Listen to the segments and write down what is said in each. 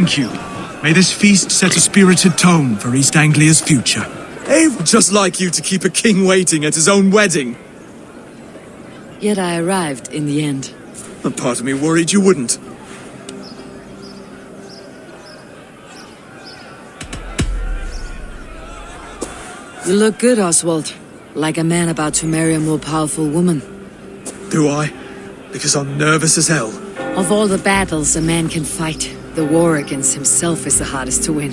Thank you. May this feast set a spirited tone for East Anglia's future. I would just like you to keep a king waiting at his own wedding. Yet I arrived in the end. A part of me worried you wouldn't. You look good, Oswald. Like a man about to marry a more powerful woman. Do I? Because I'm nervous as hell. Of all the battles a man can fight, the war against himself is the hardest to win.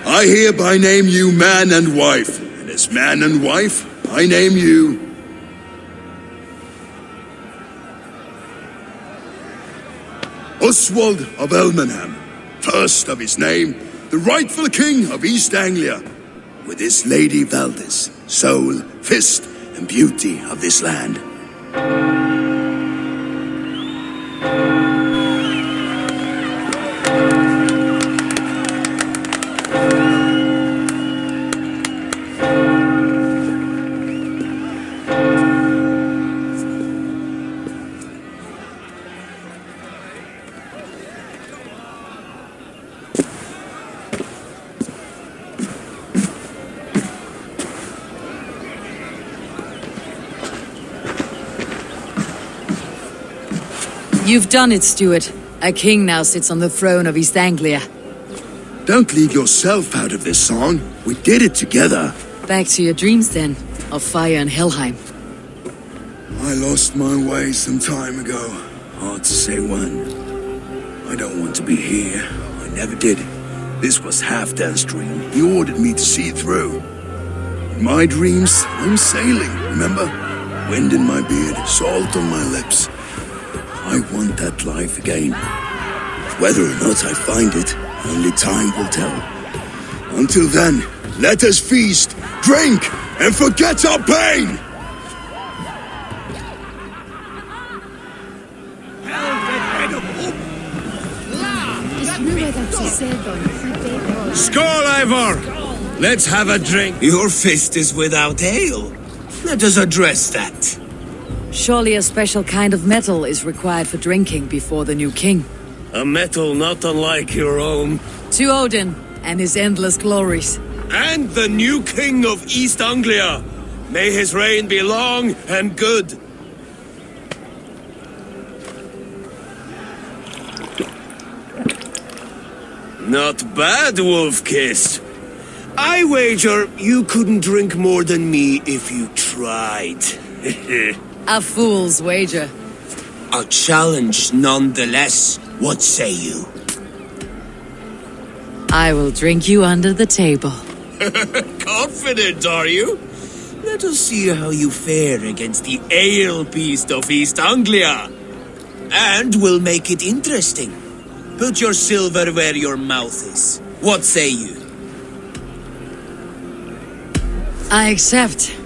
I hereby name you man and wife, and as man and wife, I name you... Oswald of Elmenham, first of his name, the rightful king of East Anglia, with his lady Valdis, soul, fist, and beauty of this land. You've done it, Stuart. A king now sits on the throne of East Anglia. Don't leave yourself out of this song. We did it together. Back to your dreams then, of fire and Helheim. I lost my way some time ago. Hard to say when. I don't want to be here. I never did. This was Halfdan's dream. He ordered me to see it through. In my dreams, I'm sailing, remember? Wind in my beard, salt on my lips. I want that life again. Whether or not I find it, only time will tell. Until then, let us feast, drink, and forget our pain! Skål, Ivor! Let's have a drink. Your fist is without ale. Let us address that. Surely a special kind of metal is required for drinking before the new king. A metal not unlike your own. To Odin and his endless glories. And the new king of East Anglia. May his reign be long and good. Not bad, Wolf-Kiss. I wager you couldn't drink more than me if you tried. A fool's wager. A challenge nonetheless. What say you? I will drink you under the table. Confident, are you? Let us see how you fare against the ale beast of East Anglia. And we'll make it interesting. Put your silver where your mouth is. What say you? I accept.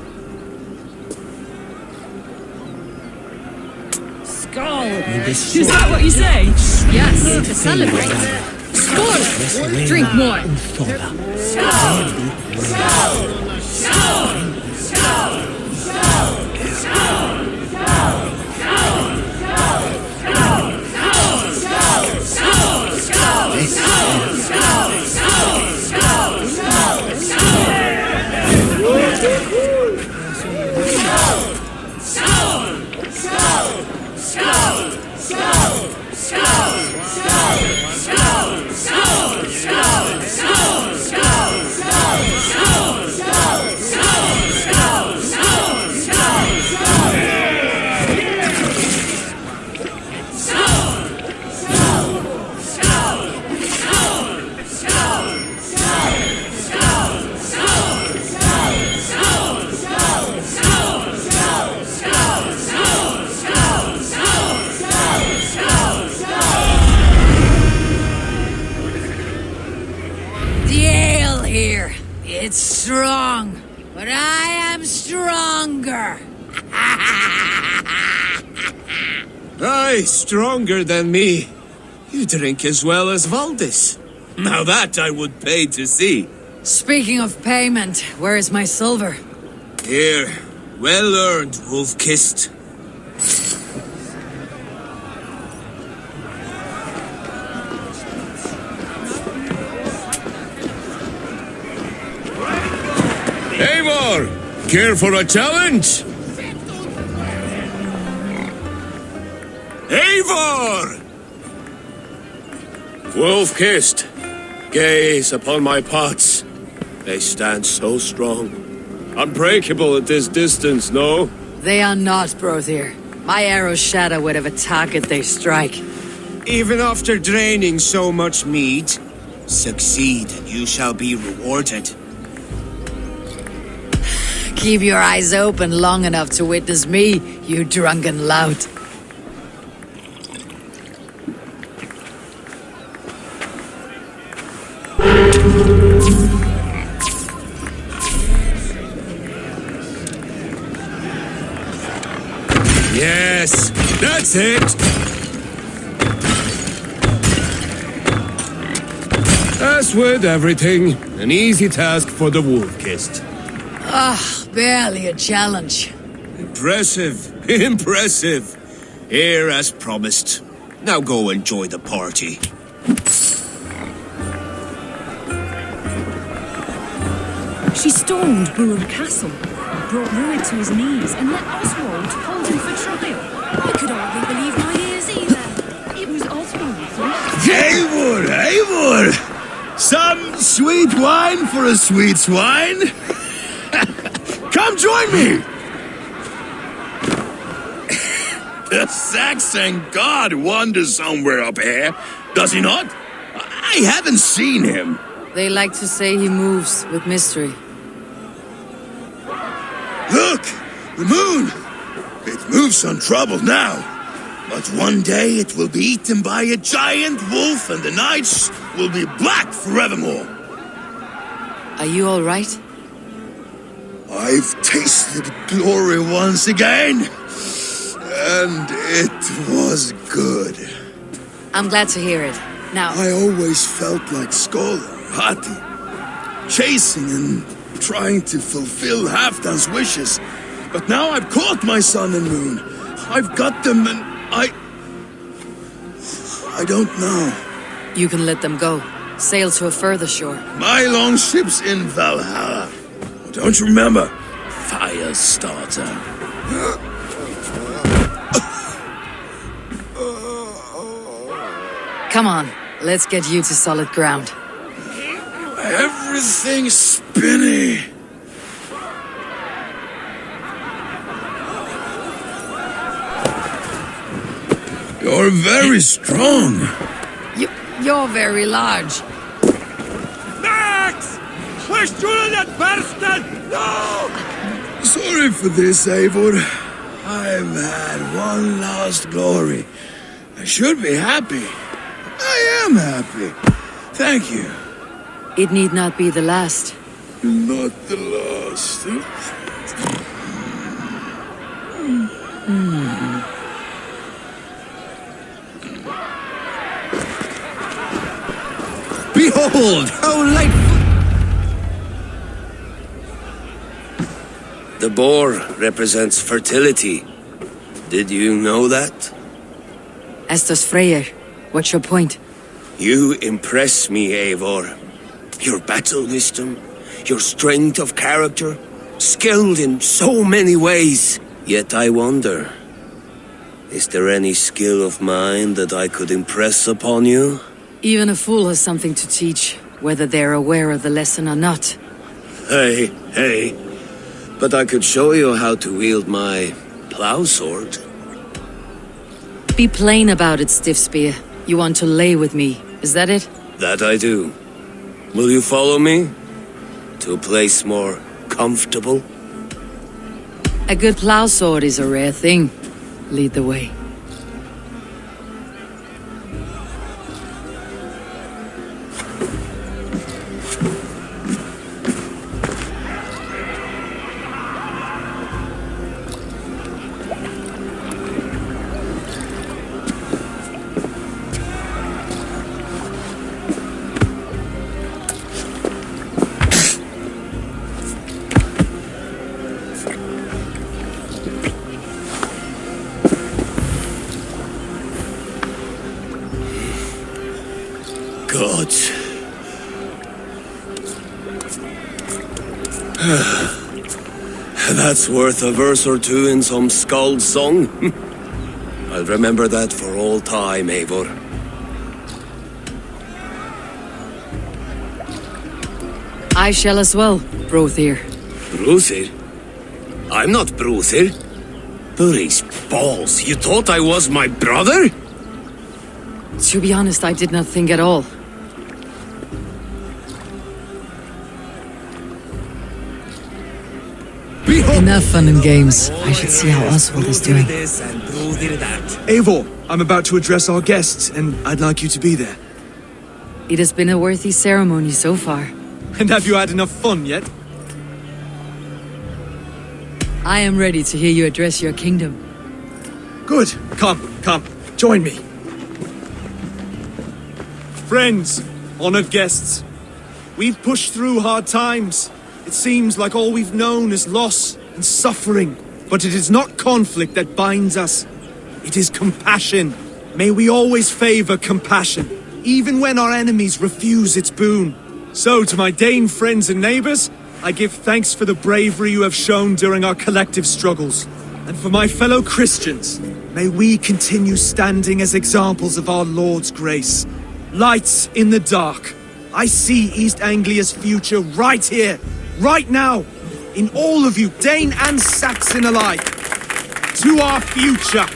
Skull! Is that what you say? Yes, to celebrate. Skull! Drink more. It's strong, but I am stronger. Aye, stronger than me. You drink as well as Valdis. Now that I would pay to see. Speaking of payment, where is my silver? Here, well earned, wolf-kissed. Eivor, care for a challenge? Eivor! Wolf-kissed, gaze upon my pots. They stand so strong. Unbreakable at this distance, no? They are not, Brothier. My arrows shatter whatever target they strike. Even after draining so much mead, succeed and you shall be rewarded. Keep your eyes open long enough to witness me, you drunken lout. Yes, that's it! As with everything, an easy task for the wolf-kissed. Barely a challenge. Impressive, impressive. Here as promised. Now go enjoy the party. She stormed Boone Castle, brought ruin to his knees, and let Oswald hold him for trial. I could hardly believe my ears either. It was Oswald. Eivor, Eivor! Some sweet wine for a sweet swine? Come join me! The Saxon god wanders somewhere up here, does he not? I haven't seen him. They like to say he moves with mystery. Look! The moon! It moves untroubled now. But one day it will be eaten by a giant wolf and the nights will be black forevermore. Are you all right? I've tasted glory once again. And it was good. I'm glad to hear it. Now, I always felt like Skoll, Hati, chasing and trying to fulfill Halfdan's wishes. But now I've caught my sun and moon. I've got them and I don't know. you can let them go. Sail to a further shore. My longship's in Valhalla. Don't you remember? Firestarter. Come on, let's get you to solid ground. Everything's spinny. You're very strong. You're very large. Max! Push through that bastard! No! Sorry for this, Eivor. I've had one last glory, I should be happy. I am happy. Thank you. It need not be the last. Not the last. Behold, how light... The boar represents fertility. Did you know that? As does Freyr. What's your point? You impress me, Eivor. Your battle wisdom, your strength of character, skilled in so many ways. Yet I wonder, is there any skill of mine that I could impress upon you? Even a fool has something to teach, whether they're aware of the lesson or not. Hey. But I could show you how to wield my plow sword. Be plain about it, Stiff Spear. You want to lay with me, is that it? That I do. Will you follow me? To a place more comfortable? A good plow sword is a rare thing. Lead the way. Gods. That's worth a verse or two in some skald song. I'll remember that for all time, Eivor. I shall as well, Brothir. Bruthir? I'm not Bruthir. Burry's balls, you thought I was my brother? To be honest, I did not think at all. Enough fun and games. I should see how Oswald is doing. Eivor, I'm about to address our guests, and I'd like you to be there. It has been a worthy ceremony so far. And have you had enough fun yet? I am ready to hear you address your kingdom. Good. Come, join me. Friends, honored guests, we've pushed through hard times. It seems like all we've known is loss and suffering, but it is not conflict that binds us. It is compassion. May we always favor compassion, even when our enemies refuse its boon. So, to my Dane friends and neighbors, I give thanks for the bravery you have shown during our collective struggles. And for my fellow Christians, may we continue standing as examples of our Lord's grace. Lights in the dark. I see East Anglia's future right here, right now, in all of you, Dane and Saxon alike. To our future.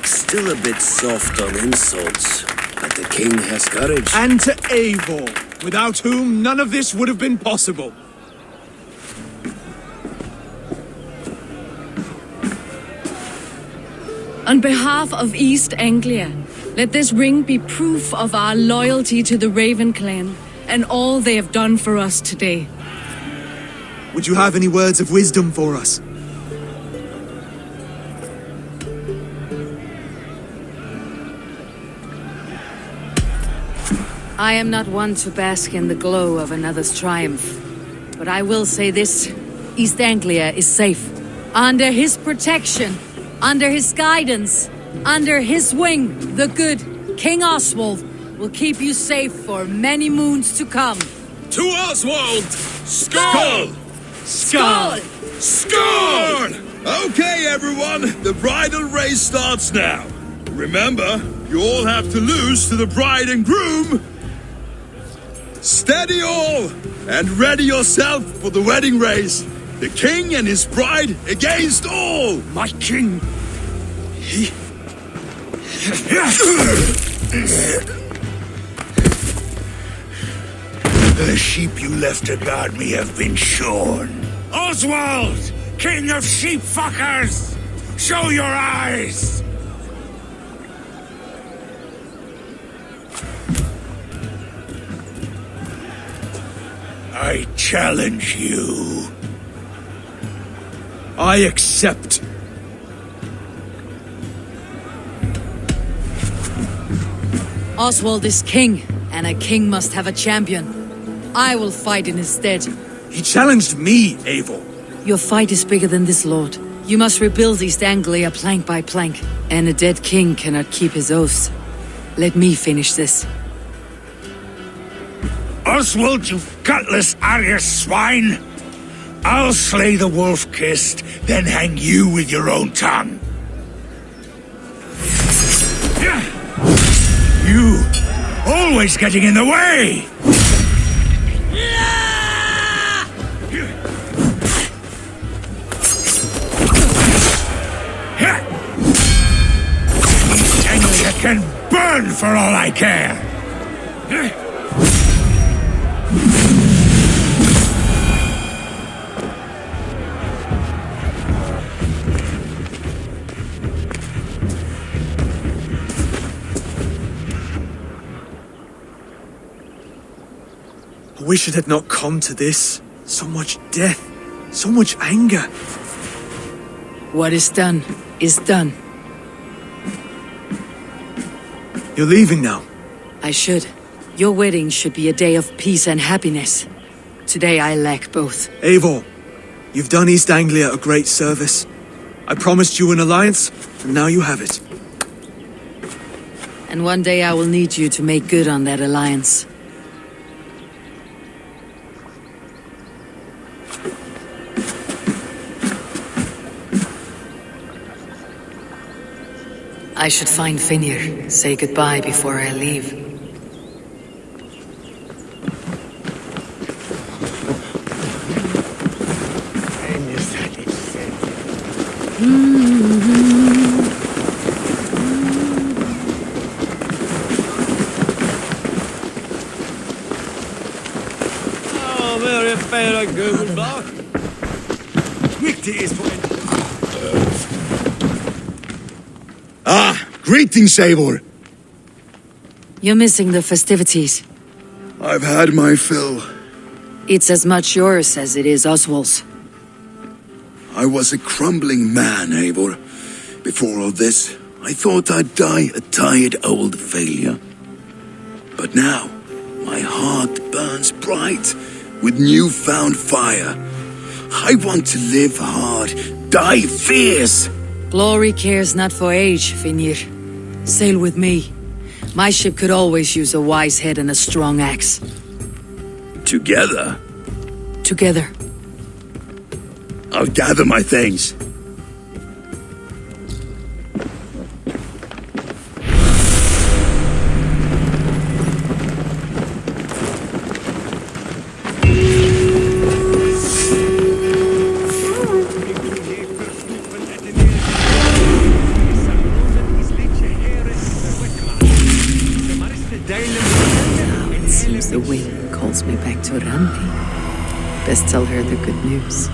Still a bit soft on insults, but the king has courage. And to Eivor, without whom none of this would have been possible. On behalf of East Anglia, let this ring be proof of our loyalty to the Raven clan and all they have done for us today. Would you have any words of wisdom for us? I am not one to bask in the glow of another's triumph. But I will say this, East Anglia is safe. Under his protection, under his guidance, under his wing, the good King Oswald will keep you safe for many moons to come. To Oswald! Skull! Skull! Skull! Okay, everyone, the bridal race starts now. Remember, you all have to lose to the bride and groom. Steady all, and ready yourself for the wedding race. The king and his bride against all. My king! The sheep you left to guard me have been shorn. Oswald! King of sheep fuckers! Show your eyes! I challenge you. I accept. Oswald is king, and a king must have a champion. I will fight in his stead. He challenged me, Eivor. Your fight is bigger than this, lord. You must rebuild East Anglia plank by plank, and a dead king cannot keep his oaths. Let me finish this. Oswald, you gutless Arya swine! I'll slay the wolf-kissed, then hang you with your own tongue. You, always getting in the way! Anglia can burn for all I care! I wish it had not come to this. So much death, so much anger. What is done, is done. You're leaving now. I should. Your wedding should be a day of peace and happiness. Today I lack both. Eivor, you've done East Anglia a great service. I promised you an alliance, and now you have it. And one day I will need you to make good on that alliance. I should find Finnr, say goodbye before I leave. Oh, very fair, good block. Greetings, Eivor. You're missing the festivities. I've had my fill. It's as much yours as it is Oswald's. I was a crumbling man, Eivor. Before all this, I thought I'd die a tired old failure. But now, my heart burns bright with newfound fire. I want to live hard, die fierce. Glory cares not for age, Finnr. Sail with me. My ship could always use a wise head and a strong axe. Together, Together. I'll gather my things. It seems the wind calls me back to Randi. Best tell her the good news.